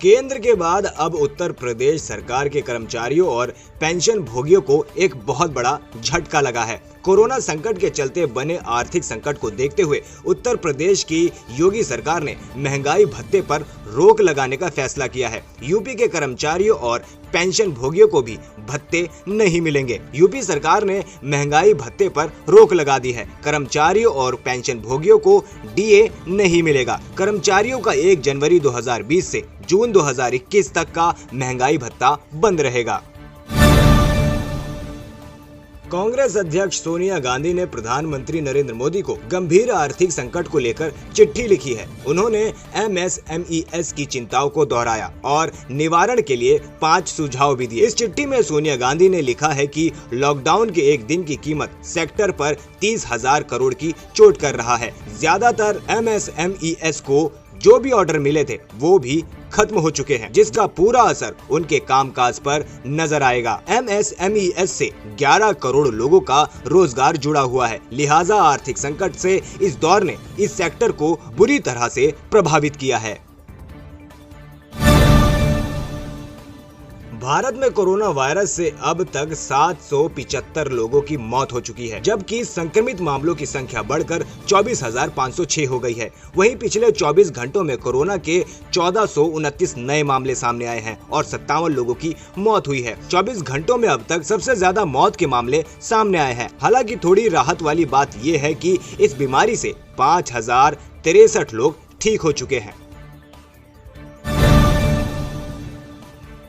केंद्र के बाद अब उत्तर प्रदेश सरकार के कर्मचारियों और पेंशन भोगियों को एक बहुत बड़ा झटका लगा है। कोरोना संकट के चलते बने आर्थिक संकट को देखते हुए उत्तर प्रदेश की योगी सरकार ने महंगाई भत्ते पर रोक लगाने का फैसला किया है। यूपी के कर्मचारियों और पेंशन भोगियों को भी भत्ते नहीं मिलेंगे। यूपी सरकार ने महंगाई भत्ते पर रोक लगा दी है। कर्मचारियों और पेंशन भोगियों को डीए नहीं मिलेगा। कर्मचारियों का 1 जनवरी 2020 से जून 2021 तक का महंगाई भत्ता बंद रहेगा। कांग्रेस अध्यक्ष सोनिया गांधी ने प्रधानमंत्री नरेंद्र मोदी को गंभीर आर्थिक संकट को लेकर चिट्ठी लिखी है। उन्होंने एमएसएमईएस की चिंताओं को दोहराया और निवारण के लिए 5 सुझाव भी दिए। इस चिट्ठी में सोनिया गांधी ने लिखा है कि लॉकडाउन के एक दिन की कीमत सेक्टर पर 30,000 करोड़ की चोट कर रहा है। ज्यादातर एमएसएमईएस को जो भी ऑर्डर मिले थे वो भी खत्म हो चुके हैं, जिसका पूरा असर उनके कामकाज पर नजर आएगा। एमएसएमईएस से 11 करोड़ लोगों का रोजगार जुड़ा हुआ है, लिहाजा आर्थिक संकट से इस दौर ने इस सेक्टर को बुरी तरह से प्रभावित किया है। भारत में कोरोना वायरस से अब तक 775 लोगों की मौत हो चुकी है, जबकि संक्रमित मामलों की संख्या बढ़कर 24,506 हो गई है। वहीं पिछले 24 घंटों में कोरोना के 1429 नए मामले सामने आए हैं और 57 लोगों की मौत हुई है। 24 घंटों में अब तक सबसे ज्यादा मौत के मामले सामने आए हैं। हालांकि थोड़ी राहत वाली बात यह है कि इस बीमारी से 5,063 लोग ठीक हो चुके हैं।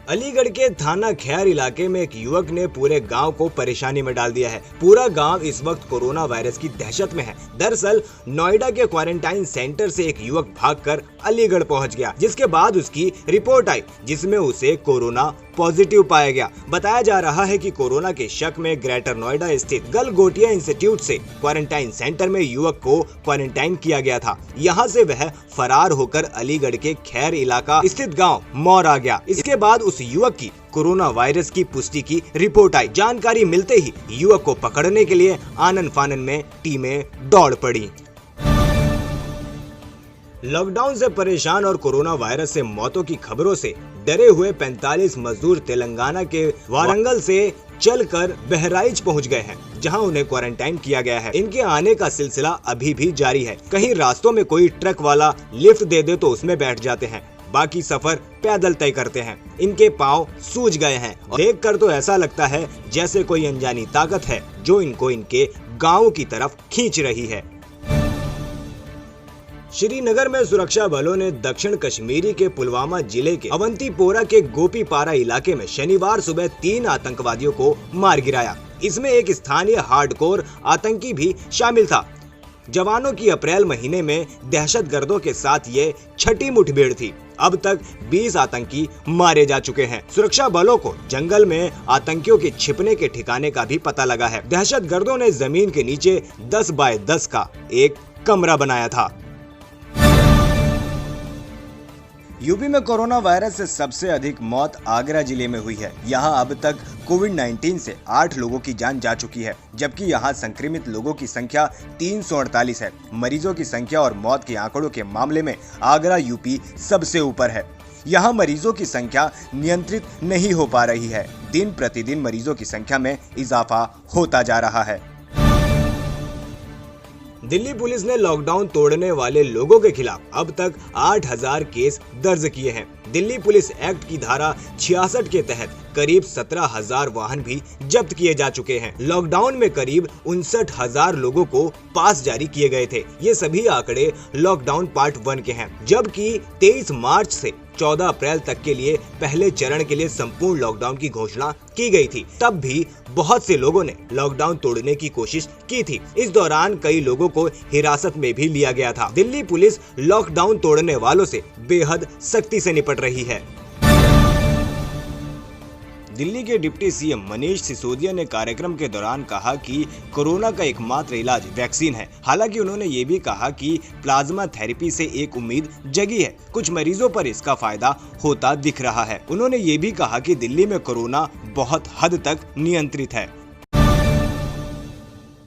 अलीगढ़ के थाना खैर इलाके में एक युवक ने पूरे गांव को परेशानी में डाल दिया है। पूरा गांव इस वक्त कोरोना वायरस की दहशत में है। दरअसल नोएडा के क्वारंटाइन सेंटर से एक युवक भागकर अलीगढ़ पहुंच गया, जिसके बाद उसकी रिपोर्ट आई जिसमें उसे कोरोना पॉजिटिव पाया गया। बताया जा रहा है कि कोरोना के शक में ग्रेटर नोएडा स्थित गलगोटिया इंस्टीट्यूट से क्वारंटाइन सेंटर में युवक को क्वारंटाइन किया गया था। यहां से वह फरार होकर अलीगढ़ के खैर इलाका स्थित गांव मौर आ गया। इसके बाद उस युवक की कोरोना वायरस की पुष्टि की रिपोर्ट आई। जानकारी मिलते ही युवक को पकड़ने के लिए आनन फानन में टीमें दौड़ पड़ी। लॉकडाउन से परेशान और कोरोना वायरस से मौतों की खबरों से डरे हुए 45 मजदूर तेलंगाना के वारंगल से चलकर बहराइच पहुंच गए हैं, जहां उन्हें क्वारंटाइन किया गया है। इनके आने का सिलसिला अभी भी जारी है। कहीं रास्तों में कोई ट्रक वाला लिफ्ट दे दे तो उसमें बैठ जाते हैं, बाकी सफर पैदल तय करते हैं। इनके पांव सूज गए हैं और देखकर तो ऐसा लगता है जैसे कोई अनजानी ताकत है जो इनको इनके गाँव की तरफ खींच रही है। श्रीनगर में सुरक्षा बलों ने दक्षिण कश्मीरी के पुलवामा जिले के अवंतीपोरा के गोपीपारा इलाके में शनिवार सुबह 3 आतंकवादियों को मार गिराया। इसमें एक स्थानीय हार्डकोर आतंकी भी शामिल था। जवानों की अप्रैल महीने में दहशतगर्दों के साथ ये 6ठी मुठभेड़ थी। अब तक 20 आतंकी मारे जा चुके हैं। सुरक्षा बलों को जंगल में आतंकियों के छिपने के ठिकाने का भी पता लगा है। दहशतगर्दों ने जमीन के नीचे 10 बाय 10 का एक कमरा बनाया था। यूपी में कोरोना वायरस से सबसे अधिक मौत आगरा जिले में हुई है। यहां अब तक कोविड-19 से 8 लोगों की जान जा चुकी है, जबकि यहां संक्रमित लोगों की संख्या 348 है। मरीजों की संख्या और मौत के आंकड़ों के मामले में आगरा यूपी सबसे ऊपर है। यहां मरीजों की संख्या नियंत्रित नहीं हो पा रही है। दिन प्रतिदिन मरीजों की संख्या में इजाफा होता जा रहा है। दिल्ली पुलिस ने लॉकडाउन तोड़ने वाले लोगों के खिलाफ अब तक 8,000 केस दर्ज किए हैं। दिल्ली पुलिस एक्ट की धारा 66 के तहत करीब 17,000 वाहन भी जब्त किए जा चुके हैं। लॉकडाउन में करीब 59,000 लोगों को पास जारी किए गए थे। ये सभी आंकड़े लॉकडाउन पार्ट 1 के हैं, जबकि 23 मार्च से 14 अप्रैल तक के लिए पहले चरण के लिए संपूर्ण लॉकडाउन की घोषणा की गई थी। तब भी बहुत से लोगों ने लॉकडाउन तोड़ने की कोशिश की थी। इस दौरान कई लोगों को हिरासत में भी लिया गया था। दिल्ली पुलिस लॉकडाउन तोड़ने वालों से बेहद सख्ती से निपट रही है। दिल्ली के डिप्टी सीएम मनीष सिसोदिया ने कार्यक्रम के दौरान कहा कि कोरोना का एकमात्र इलाज वैक्सीन है। हालांकि उन्होंने ये भी कहा कि प्लाज्मा थेरेपी से एक उम्मीद जगी है। कुछ मरीजों पर इसका फायदा होता दिख रहा है। उन्होंने ये भी कहा कि दिल्ली में कोरोना बहुत हद तक नियंत्रित है।